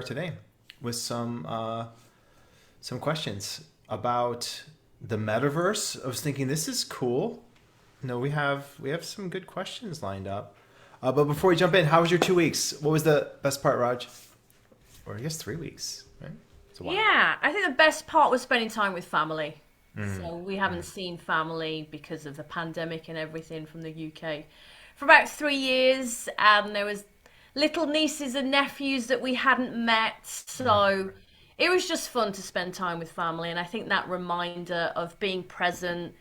today with some questions about the metaverse. I was thinking this is cool. No, we have some good questions lined up. But before we jump in, how was your 2 weeks? What was the best part, Raj? Or I guess 3 weeks, right? It's a while. Yeah, I think the best part was spending time with family. So we haven't seen family because of the pandemic and everything from the UK for about 3 years, and there was little nieces and nephews that we hadn't met. So it was just fun to spend time with family, and I think that reminder of being present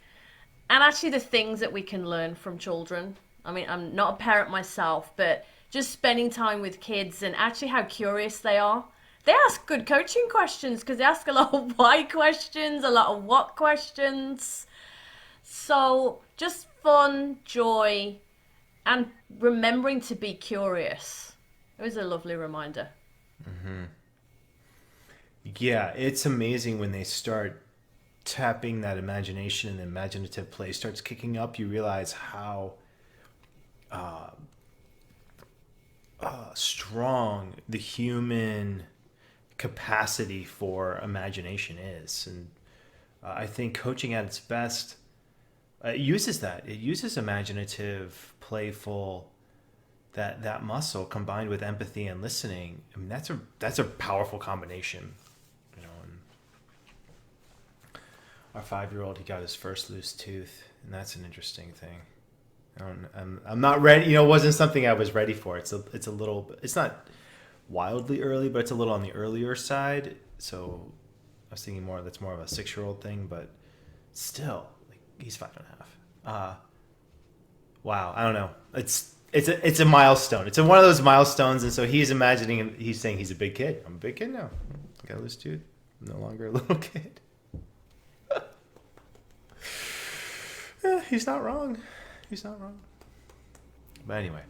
and actually the things that we can learn from children. I mean, I'm not a parent myself, but just spending time with kids and actually how curious they are. They ask good coaching questions because they ask a lot of why questions, a lot of what questions. So just fun, joy, and remembering to be curious. It was a lovely reminder. Yeah, it's amazing when they start tapping that imagination and the imaginative play starts kicking up. You realize how strong the human capacity for imagination is. And I think coaching at its best uses that. It uses imaginative, playful, that muscle combined with empathy and listening. I mean, that's a powerful combination. You know, and our 5-year-old, he got his first loose tooth, and that's an interesting thing. I'm not ready. You know, it wasn't something I was ready for. It's a little. It's not wildly early, but it's a little on the earlier side. So I was thinking more. That's more of a 6-year-old thing, but still, like he's 5.5. Wow. I don't know. It's a milestone. It's one of those milestones, and so he's imagining. He's saying he's a big kid. I'm a big kid now. I got a loose tooth. I'm no longer a little kid. He's not wrong. He's not wrong. But anyway,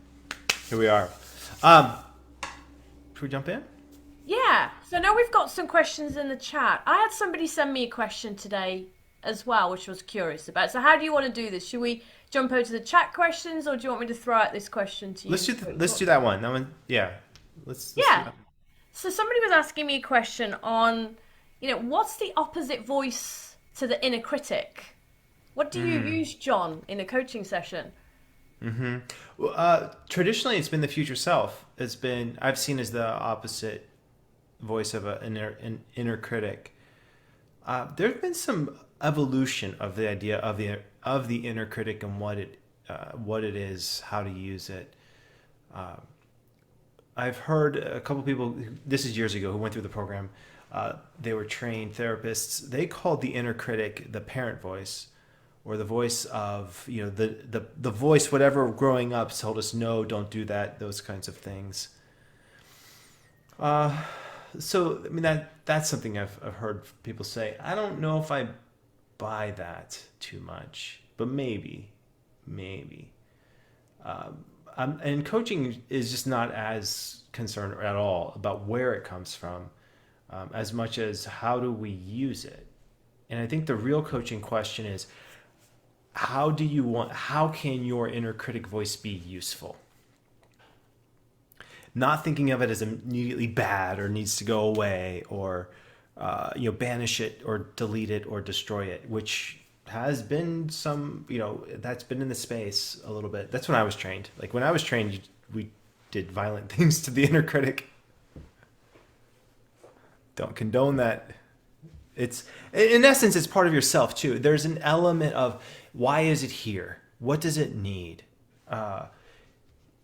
here we are. Should we jump in? Yeah, so now we've got some questions in the chat. I had somebody send me a question today as well, which I was curious about. So how do you want to do this? Should we jump over to the chat questions, or do you want me to throw out this question to you? Let's do that one. That one, yeah. Let's do Yeah. that. So somebody was asking me a question on, what's the opposite voice to the inner critic? What do you use, John, in a coaching session? Well, traditionally, it's been the future self. I've seen as the opposite voice of an inner critic. There's been some evolution of the idea of the inner critic and what it is, how to use it. I've heard a couple people. This is years ago who went through the program. They were trained therapists. They called the inner critic the parent voice, or the voice of the voice, whatever growing up told us no, don't do that, those kinds of things. So I mean that's something I've heard people say. I don't know if I buy that too much, but maybe. And coaching is just not as concerned at all about where it comes from, as much as how do we use it. And I think the real coaching question is, how can your inner critic voice be useful? Not thinking of it as immediately bad or needs to go away, or banish it or delete it or destroy it, which has been that's been in the space a little bit. That's when I was trained. Like when I was trained, we did violent things to the inner critic. Don't condone that. It's in essence, it's part of yourself too. There's an element of, why is it here? What does it need?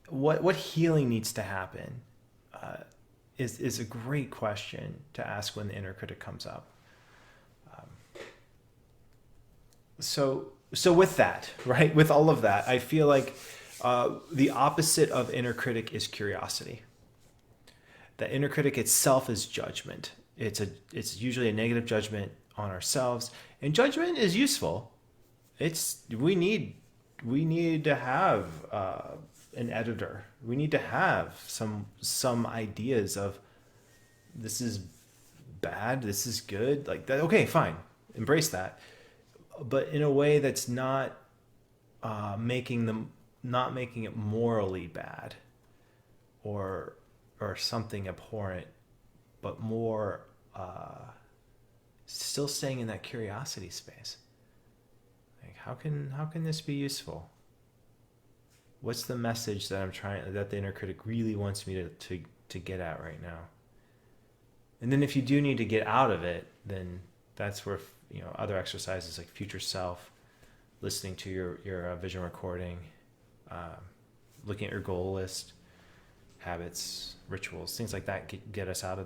What healing needs to happen? Is a great question to ask when the inner critic comes up. So with that, right, with all of that, I feel like the opposite of inner critic is curiosity. The inner critic itself is judgment. It's usually a negative judgment on ourselves, and judgment is useful. We need to have an editor. We need to have some ideas of, this is bad, this is good, like that. Okay, fine, embrace that, but in a way that's not making it morally bad or something abhorrent but more still staying in that curiosity space. Like, how can this be useful? What's the message that that the inner critic really wants me to get at right now? And then if you do need to get out of it, then that's where, other exercises like future self, listening to your vision recording, looking at your goal list, habits, rituals, things like that get us out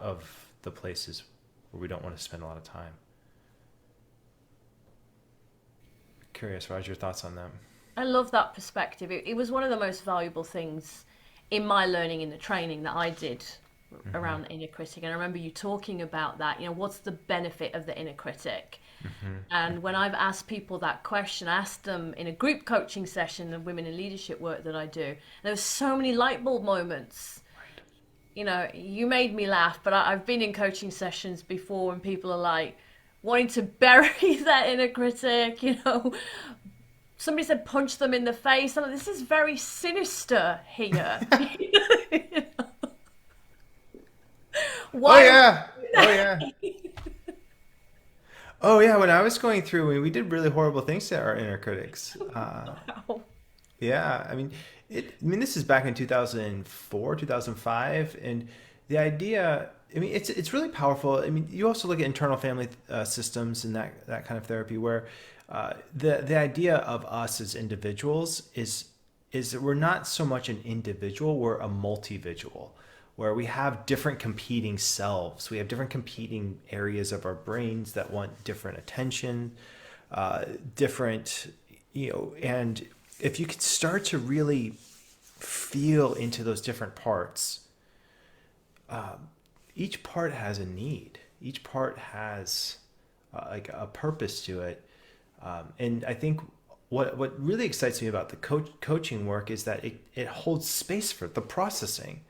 of the places where we don't want to spend a lot of time. Curious, Raj, your thoughts on that? I love that perspective. It was one of the most valuable things in my learning in the training that I did around the inner critic. And I remember you talking about that, what's the benefit of the inner critic? And when I've asked people that question, I asked them in a group coaching session, the women in leadership work that I do, there were so many light bulb moments. You made me laugh, but I've been in coaching sessions before and people are like wanting to bury that inner critic, Somebody said punch them in the face. I'm like, this is very sinister here. Why? Oh yeah. Oh yeah. Oh yeah. When I was going through, we did really horrible things to our inner critics. Yeah. This is back in 2004, 2005, and the idea. It's really powerful. You also look at internal family systems and that kind of therapy where the idea of us as individuals is that we're not so much an individual, we're a multivisual, where we have different competing selves. We have different competing areas of our brains that want different attention, and if you could start to really feel into those different parts, each part has a need. Each part has like a purpose to it. And I think what really excites me about the coaching work is that it holds space for the processing.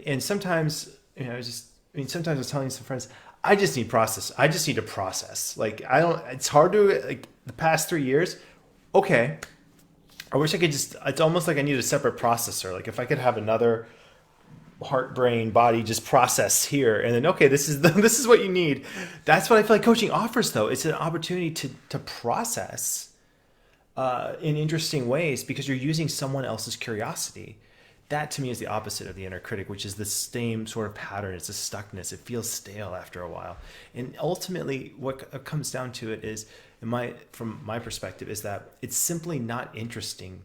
And sometimes, sometimes I was telling some friends, I just need to process. It's hard to, the past 3 years, okay, I wish I could it's almost like I need a separate processor. Like if I could have another heart, brain, body just process here, and then okay, this is what you need. That's what I feel like coaching offers, though. It's an opportunity to process in interesting ways because you're using someone else's curiosity. That to me is the opposite of the inner critic, which is the same sort of pattern. It's a stuckness. It feels stale after a while. And ultimately, what comes down to it is, from my perspective, is that it's simply not interesting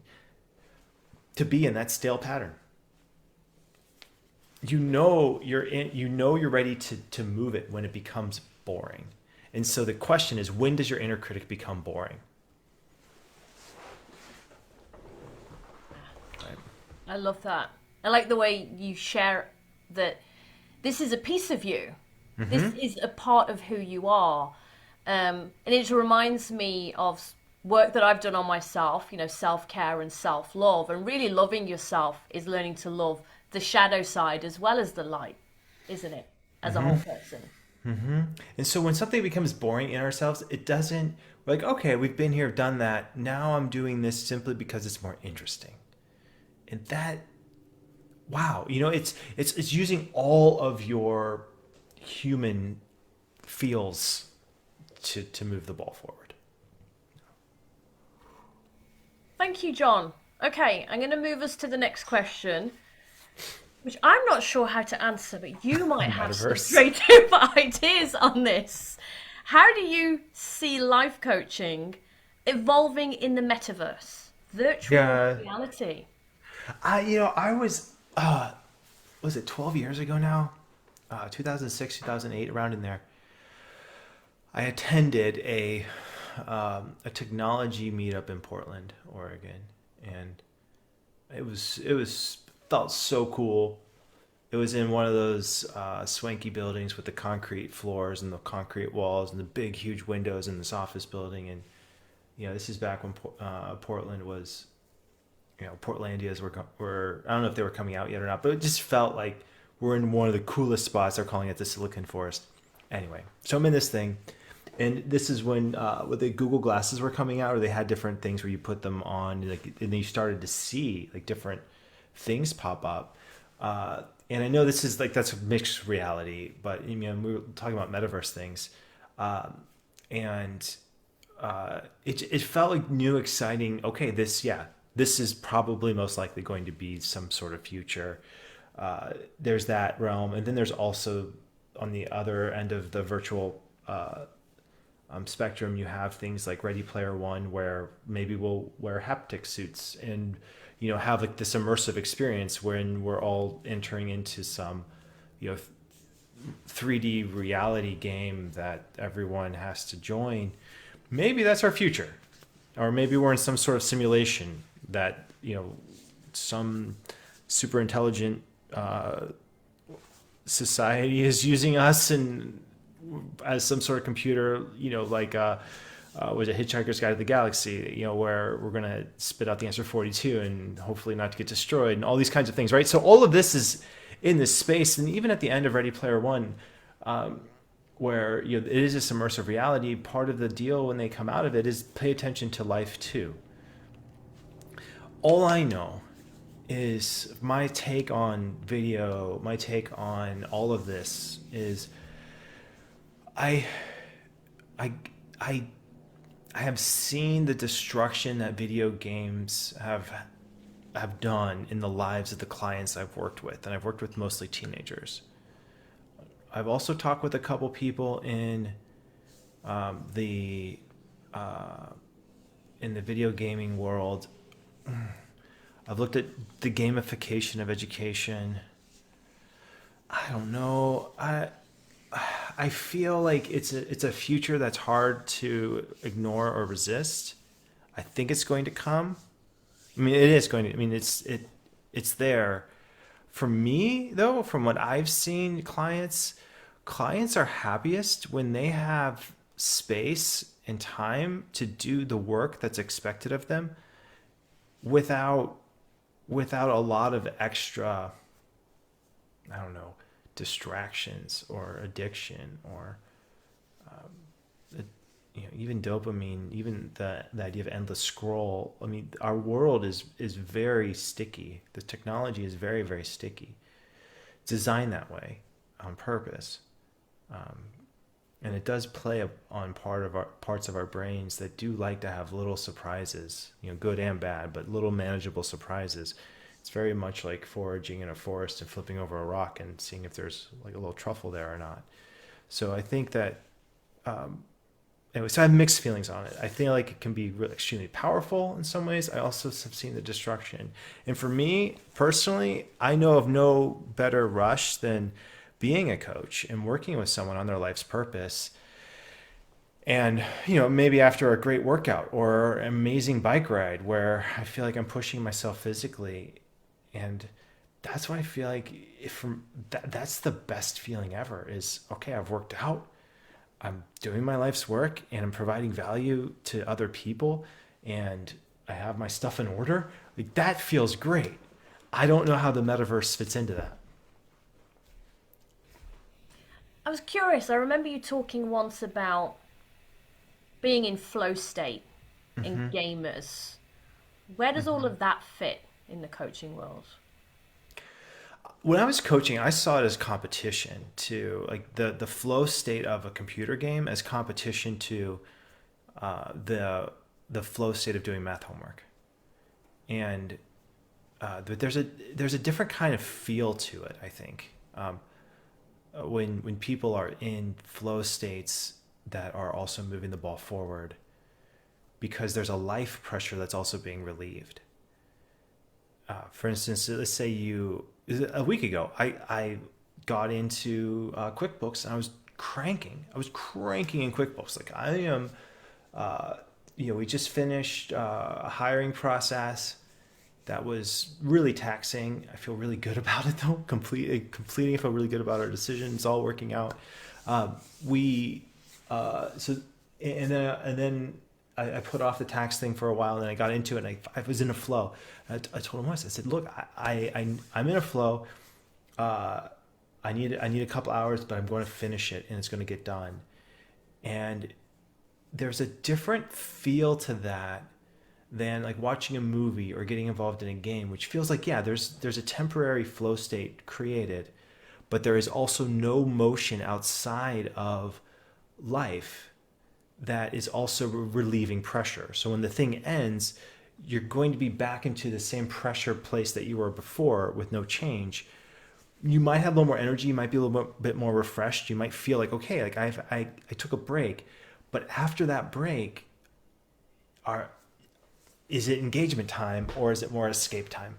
to be in that stale pattern. You're ready to move it when it becomes boring. And so the question is, when does your inner critic become boring? Right. I love that. I like the way you share that this is a piece of you. Mm-hmm. This is a part of who you are. And it reminds me of work that I've done on myself, self-care and self-love. And really loving yourself is learning to love the shadow side as well as the light, isn't it? As a whole person. Mm-hmm. And so when something becomes boring in ourselves, we're like, okay, we've been here, done that. Now I'm doing this simply because it's more interesting. And that, wow, it's using all of your human feels to move the ball forward. Thank you, John. Okay, I'm going to move us to the next question, which I'm not sure how to answer, but you might have some creative ideas on this. How do you see life coaching evolving in the metaverse, virtual reality? I was it 12 years ago now? 2006, 2008, around in there. I attended a technology meetup in Portland, Oregon, and it felt so cool. It was in one of those swanky buildings with the concrete floors and the concrete walls and the big, huge windows in this office building. And this is back when Portland was, Portlandias were I don't know if they were coming out yet or not, but it just felt like we're in one of the coolest spots. They're calling it the Silicon Forest. Anyway, so I'm in this thing. And this is when the Google glasses were coming out, or they had different things where you put them on, and then you started to see like different things pop up. and I know this is like that's a mixed reality, but you know we were talking about metaverse things, and it felt like new, exciting. Okay, this is probably most likely going to be some sort of future. There's that realm, and then there's also on the other end of the virtual spectrum, you have things like Ready Player One, where maybe we'll wear haptic suits and have like this immersive experience when we're all entering into some you know 3D reality game that everyone has to join. Maybe that's our future, or maybe we're in some sort of simulation that some super intelligent society is using us and as some sort of computer, like was it Hitchhiker's Guide to the Galaxy, where we're going to spit out the answer 42 and hopefully not to get destroyed and all these kinds of things, right? So all of this is in this space. And even at the end of Ready Player One, where it is this immersive reality, part of the deal when they come out of it is pay attention to life too. All I know is my take on video, my take on all of this is I have seen the destruction that video games have done in the lives of the clients I've worked with, and I've worked with mostly teenagers. I've also talked with a couple people in the video gaming world. I've looked at the gamification of education. I don't know. I feel like it's a future that's hard to ignore or resist. I think it's going to come. I mean, it is going to. I mean, it's there. For me, though, from what I've seen, clients are happiest when they have space and time to do the work that's expected of them without a lot of extra, I don't know, distractions or addiction or even dopamine, even the idea of endless scroll. I mean, our world is very sticky. The technology is very, very sticky. It's designed that way on purpose. And it does play on parts of our brains that do like to have little surprises, good and bad, but little manageable surprises. It's very much like foraging in a forest and flipping over a rock and seeing if there's like a little truffle there or not. So I think that, anyway, so I have mixed feelings on it. I feel like it can be really extremely powerful in some ways. I also have seen the destruction. And for me personally, I know of no better rush than being a coach and working with someone on their life's purpose. And, maybe after a great workout or an amazing bike ride where I feel like I'm pushing myself physically. And that's why I feel like that's the best feeling ever is, okay, I've worked out, I'm doing my life's work, and I'm providing value to other people, and I have my stuff in order. Like, that feels great. I don't know how the metaverse fits into that. I was curious. I remember you talking once about being in flow state in gamers. Where does all of that fit in the coaching world? When I was coaching, I saw it as competition to like the flow state of a computer game as competition to the flow state of doing math homework. And but there's a different kind of feel to it, I think. When people are in flow states that are also moving the ball forward, because there's a life pressure that's also being relieved. For instance, let's say a week ago, I got into QuickBooks and I was cranking in QuickBooks. Like I am, we just finished a hiring process that was really taxing. I feel really good about it though. Completing, I feel really good about our decision. It's all working out. Then I put off the tax thing for a while, and then I got into it, and I was in a flow. I told him once, I said, look, I'm in a flow. I need a couple hours, but I'm going to finish it, and it's going to get done. And there's a different feel to that than like watching a movie or getting involved in a game, which feels like, yeah, there's a temporary flow state created, but there is also no motion outside of life that is also relieving pressure. So when the thing ends, you're going to be back into the same pressure place that you were before with no change. You might have a little more energy. You might be a little bit more refreshed. You might feel like, okay, like I took a break, but after that break, is it engagement time or is it more escape time?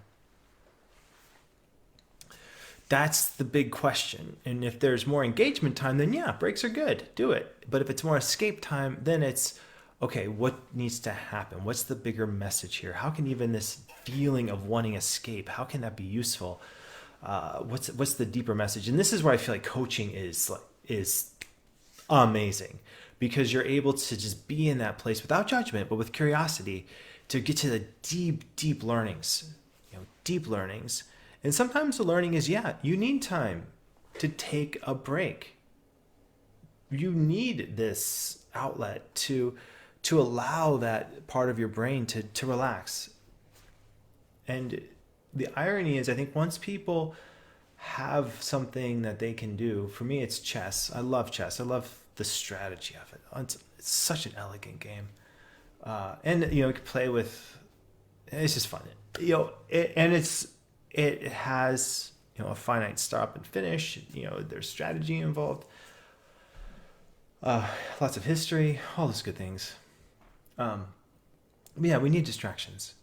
That's the big question. And if there's more engagement time, then yeah, breaks are good. Do it. But if it's more escape time, then it's okay, what needs to happen? What's the bigger message here? How can even this feeling of wanting escape, how can that be useful? What's the deeper message? And this is where I feel like coaching is amazing, because you're able to just be in that place without judgment, but with curiosity, to get to the deep learnings, deep learnings. And sometimes the learning is, yeah, you need time to take a break. You need this outlet to allow that part of your brain to relax. And the irony is, I think once people have something that they can do, for me, it's chess. I love chess. I love the strategy of it. It's such an elegant game. And, you can play with, it's just fun. It has, a finite start and finish. There's strategy involved. Lots of history, all those good things. Yeah, we need distractions.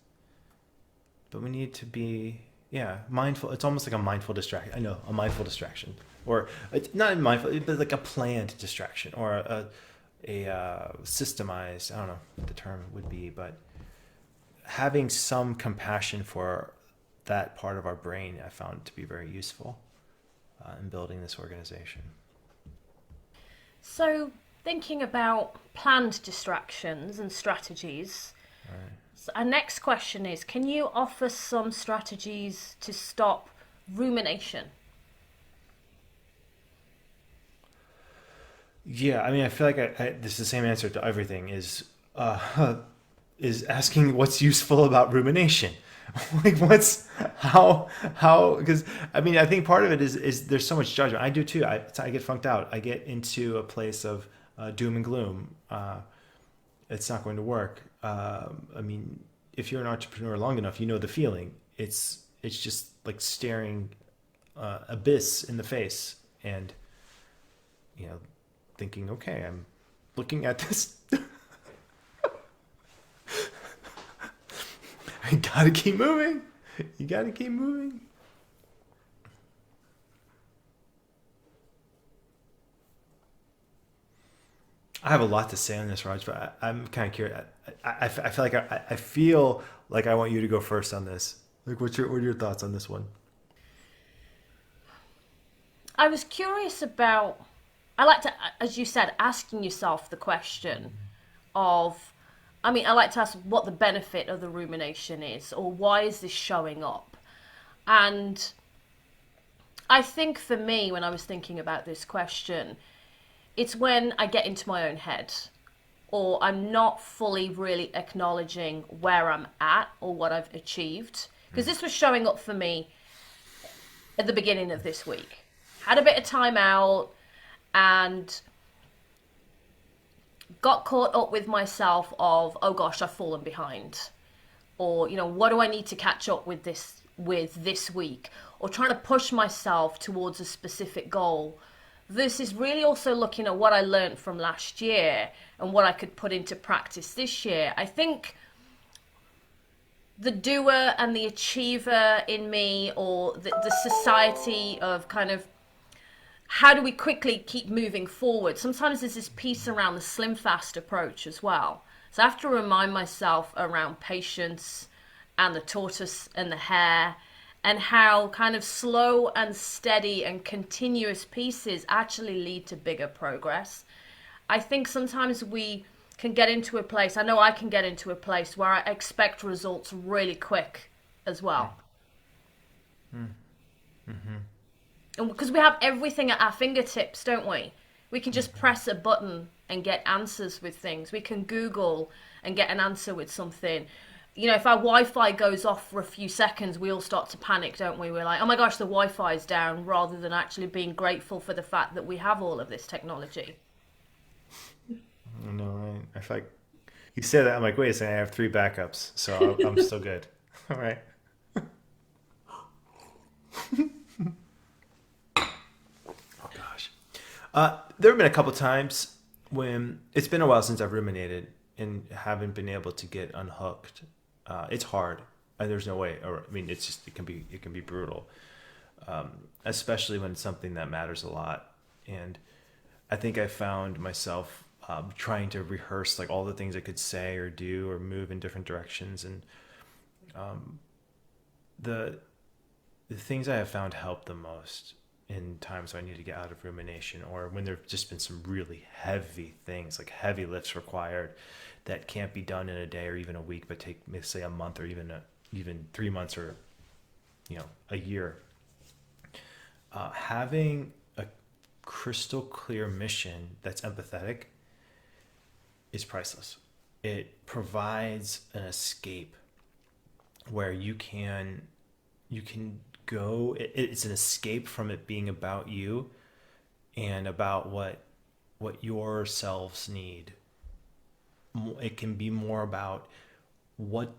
But we need to be, mindful. It's almost like a mindful distraction. I know, a mindful distraction. Or it's not mindful, but like a planned distraction, or a systemized, I don't know what the term would be, but having some compassion for that part of our brain, I found to be very useful in building this organization. So, thinking about planned distractions and strategies, Right. so our next question is, can you offer some strategies to stop rumination? Yeah, I mean, I feel like this is the same answer to everything, is asking what's useful about rumination. Like because I mean, I think part of it is there's so much judgment. I do too. I get funked out. I get into a place of doom and gloom. It's not going to work. I mean, if you're an entrepreneur long enough, the feeling. It's just like staring abyss in the face, and thinking, okay, I'm looking at this. I gotta keep moving. You gotta keep moving. I have a lot to say on this, Raj, but I'm kind of curious. I feel like I want you to go first on this. Like, what are your thoughts on this one? I was curious about, I like to, as you said, asking yourself the question of, I like to ask what the benefit of the rumination is, or why is this showing up? And I think for me, when I was thinking about this question, it's when I get into my own head, or I'm not fully really acknowledging where I'm at or what I've achieved. Because this was showing up for me at the beginning of this week. Had a bit of time out and got caught up with myself of, oh gosh, I've fallen behind. Or, what do I need to catch up with this week? Or trying to push myself towards a specific goal. This is really also looking at what I learned from last year and what I could put into practice this year. I think the doer and the achiever in me, or the society of kind of how do we quickly keep moving forward? Sometimes there's this piece around the slim fast approach as well. So I have to remind myself around patience and the tortoise and the hare, and how kind of slow and steady and continuous pieces actually lead to bigger progress. I think sometimes we can get into a place, I know I can get into a place where I expect results really quick as well. Mm-hmm. And because we have everything at our fingertips, don't we? We can just press a button and get answers with things. We can Google and get an answer with something. if our Wi-Fi goes off for a few seconds, we all start to panic, don't we? We're like, oh my gosh, the Wi-Fi is down, rather than actually being grateful for the fact that we have all of this technology. No, I feel like you said that. I'm like, wait a second, I have 3 backups, so I'm still good. All right. Oh gosh. There have been a couple times when it's been a while since I've ruminated and haven't been able to get unhooked. It's hard. There's no way. Or I mean, it can be brutal, especially when it's something that matters a lot. And I think I found myself trying to rehearse like all the things I could say or do or move in different directions, and the the things I have found help the most in times when I need to get out of rumination, or when there've just been some really heavy things, like heavy lifts required that can't be done in a day or even a week, but take, say, a month or even 3 months or a year. Having a crystal clear mission that's empathetic is priceless. It provides an escape where you can go. It's an escape from it being about you and about what yourselves need. It can be more about what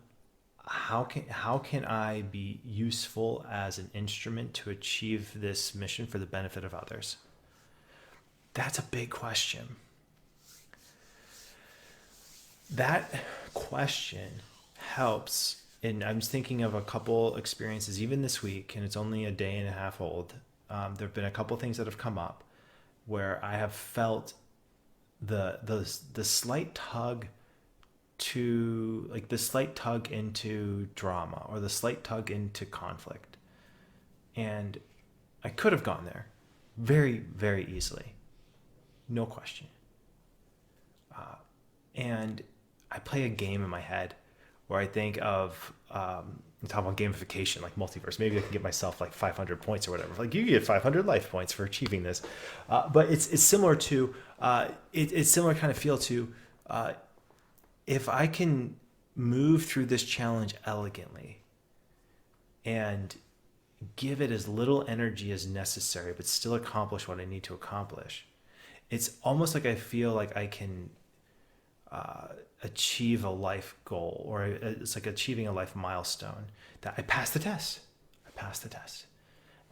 how can I be useful as an instrument to achieve this mission for the benefit of others. That's a big question. That question helps. And I'm just thinking of a couple experiences, even this week, and it's only a day and a half old. There have been a couple things that have come up where I have felt the slight tug to, like, the slight tug into drama or the slight tug into conflict, and I could have gone there very, very easily, no question. And I play a game in my head where I think of, I'm talking about gamification, like multiverse. Maybe I can give myself like 500 points or whatever. Like, you get 500 life points for achieving this. But it's similar to, it's similar kind of feel to, if I can move through this challenge elegantly and give it as little energy as necessary, but still accomplish what I need to accomplish, it's almost like I feel like I can achieve a life goal, or it's like achieving a life milestone, that I passed the test.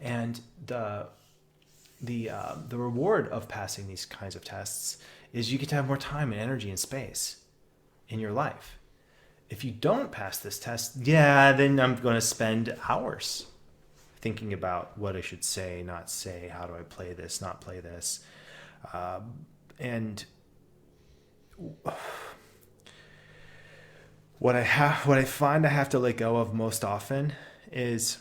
And the reward of passing these kinds of tests is you get to have more time and energy and space in your life. If you don't pass this test, yeah, then I'm going to spend hours thinking about what I should say, not say, how do I play this, not play this, and what I find I have to let go of most often is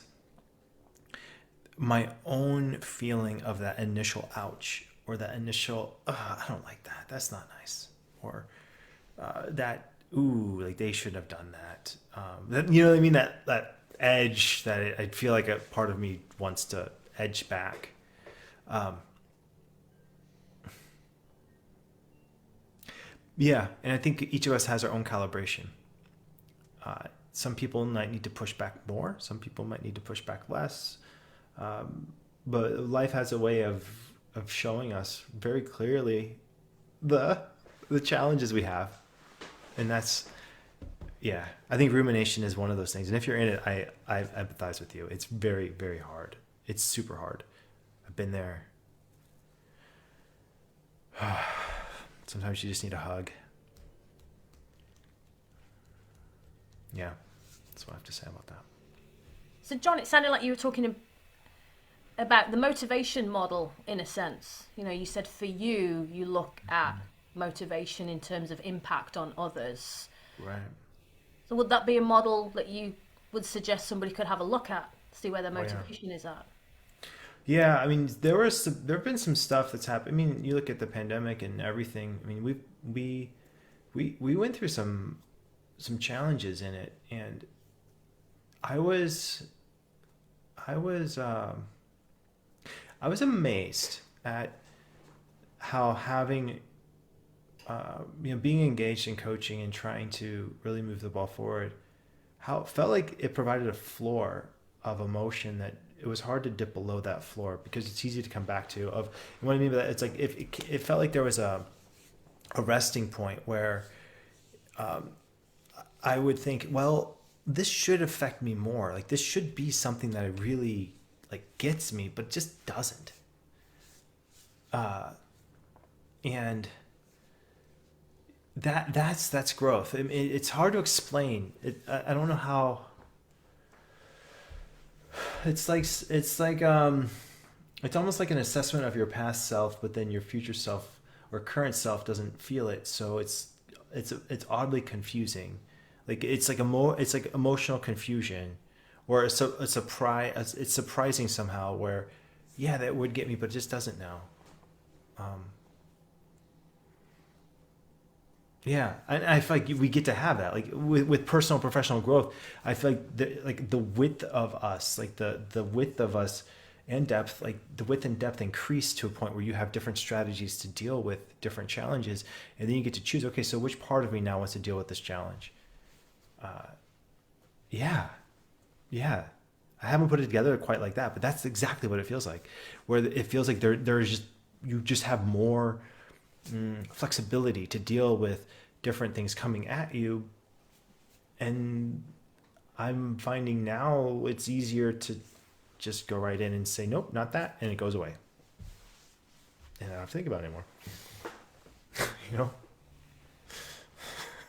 my own feeling of that initial ouch, or that initial I don't like that, that's not nice, or that ooh, like they shouldn't have done that. That, you know what I mean? That edge that I feel like a part of me wants to edge back. Yeah, and I think each of us has our own calibration. Some people might need to push back more. Some people might need to push back less. But life has a way of showing us very clearly the challenges we have, and that's, yeah. I think rumination is one of those things. And if you're in it, I empathize with you. It's very, very hard. It's super hard. I've been there. Sometimes you just need a hug. Yeah, that's what I have to say about that. So, John, it sounded like you were talking about the motivation model in a sense. You said for you look at motivation in terms of impact on others. Right. So would that be a model that you would suggest somebody could have a look at, see where their Oh, yeah. motivation is at? Yeah, I mean, there have been some stuff that's happened. I mean, you look at the pandemic and everything. I mean, we went through some challenges in it, and I was amazed at how having being engaged in coaching and trying to really move the ball forward how it felt like it provided a floor of emotion that it was hard to dip below that floor because it's easy to come back to. Of and what I mean by that, it's like if it felt like there was a resting point where I would think, well, this should affect me more. Like this should be something that I really like gets me, but it just doesn't. And that's growth. I mean, it's hard to explain. I don't know how. It's almost like an assessment of your past self, but then your future self or current self doesn't feel it. So it's oddly confusing. Like it's like emotional confusion, or a surprise. It's surprising somehow. Where, yeah, that would get me, but it just doesn't now. Yeah, and I feel like we get to have that, like with personal and professional growth. I feel like the width of us, like the width of us and depth, like the width and depth increase to a point where you have different strategies to deal with different challenges, and then you get to choose. Okay, so which part of me now wants to deal with this challenge? Yeah, yeah. I haven't put it together quite like that, but that's exactly what it feels like. Where it feels like there's just you just have more flexibility to deal with different things coming at you. And I'm finding now it's easier to just go right in and say, nope, not that. And it goes away. And I don't have to think about it anymore. You know?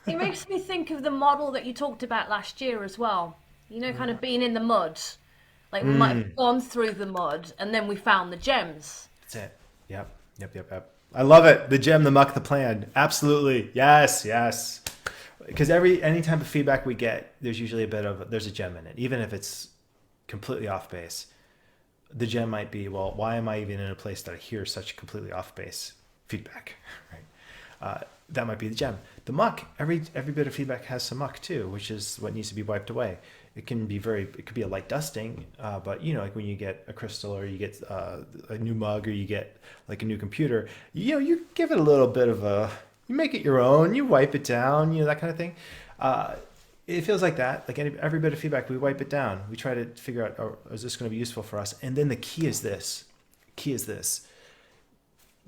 It makes me think of the model that you talked about last year as well. You know, kind of being in the mud. Like we might have gone through the mud and then we found the gems. That's it. Yep. I love it. The gem, the muck, the plan. Absolutely. Yes. Because any type of feedback we get, there's usually there's a gem in it. Even if it's completely off base. The gem might be, well, why am I even in a place that I hear such completely off base feedback? Right. That might be the gem. The muck, every bit of feedback has some muck too, which is what needs to be wiped away. It could be a light dusting, but like when you get a crystal or you get a new mug or you get like a new computer, you give it a little bit of you make it your own, you wipe it down, that kind of thing. It feels like that. Like every bit of feedback, we wipe it down. We try to figure out, is this going to be useful for us? And then the key is this.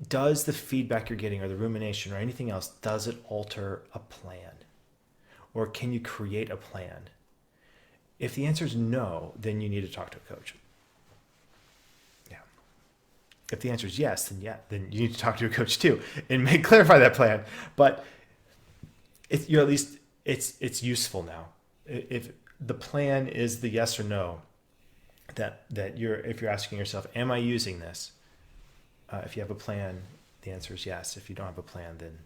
Does the feedback you're getting or the rumination or anything else, does it alter a plan? Or can you create a plan? If the answer is no, then you need to talk to a coach. Yeah. If the answer is yes, then you need to talk to a coach too and clarify that plan. But it's useful now. If the plan is the yes or no, if you're asking yourself, am I using this? If you have a plan, the answer is yes. If you don't have a plan, then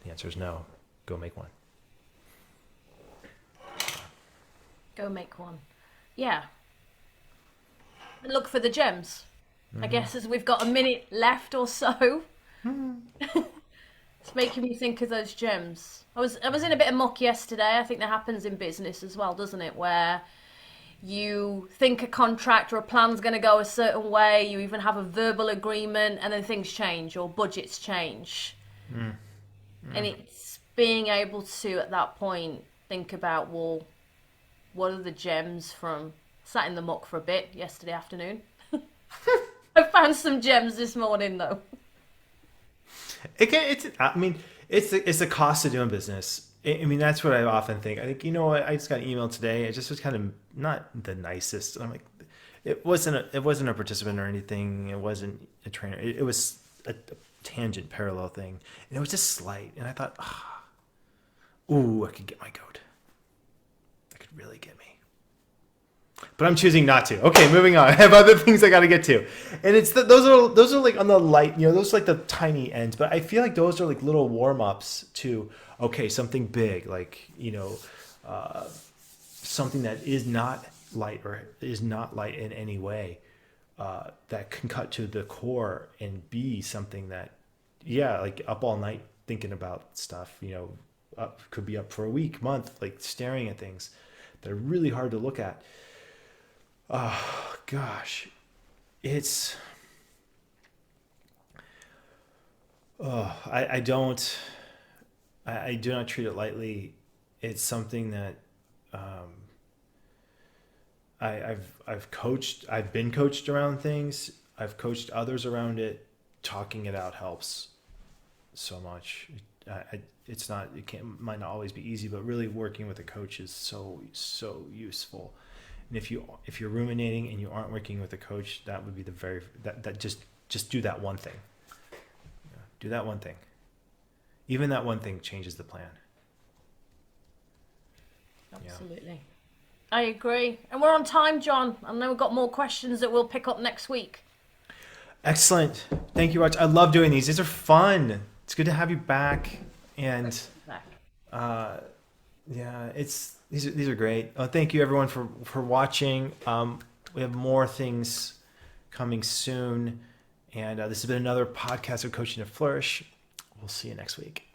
the answer is no. Go make one. Go make one. Yeah. And look for the gems. I guess as we've got a minute left or so. It's making me think of those gems. I was in a bit of muck yesterday. I think that happens in business as well, doesn't it? Where you think a contract or a plan's going to go a certain way, you even have a verbal agreement, and then things change or budgets change. And it's being able to, at that point, think about, well, what are the gems from... Sat in the muck for a bit yesterday afternoon. I found some gems this morning, though. It's the cost of doing business. I mean, that's what I often think. I think, I just got an email today. It just was kind of not the nicest. I'm like, it wasn't a participant or anything. It wasn't a trainer. It was a tangent parallel thing. And it was just slight. And I thought, ooh, I could get my goat. That could really get me. But I'm choosing not to. Okay, moving on. I have other things I got to get to. And those are like on the light, those are like the tiny ends. But I feel like those are like little warm-ups to, okay, something big, like, something that is not light or is not light in any way, that can cut to the core and be something that, like up all night thinking about stuff, could be up for a week, month, like staring at things that are really hard to look at. Oh, gosh. I do not treat it lightly. It's something that I've been coached around things. I've coached others around it. Talking it out helps so much. Might not always be easy, but really working with a coach is so useful. And if you're ruminating and you aren't working with a coach, that would be just do that one thing. Do that one thing. Even that one thing changes the plan. Absolutely. Yeah. I agree. And we're on time, John. I know we've got more questions that we'll pick up next week. Excellent. Thank you, Raj. I love doing these. These are fun. It's good to have you back. And these are great. Thank you everyone for watching. We have more things coming soon. And this has been another podcast of Coaching to Flourish. We'll see you next week.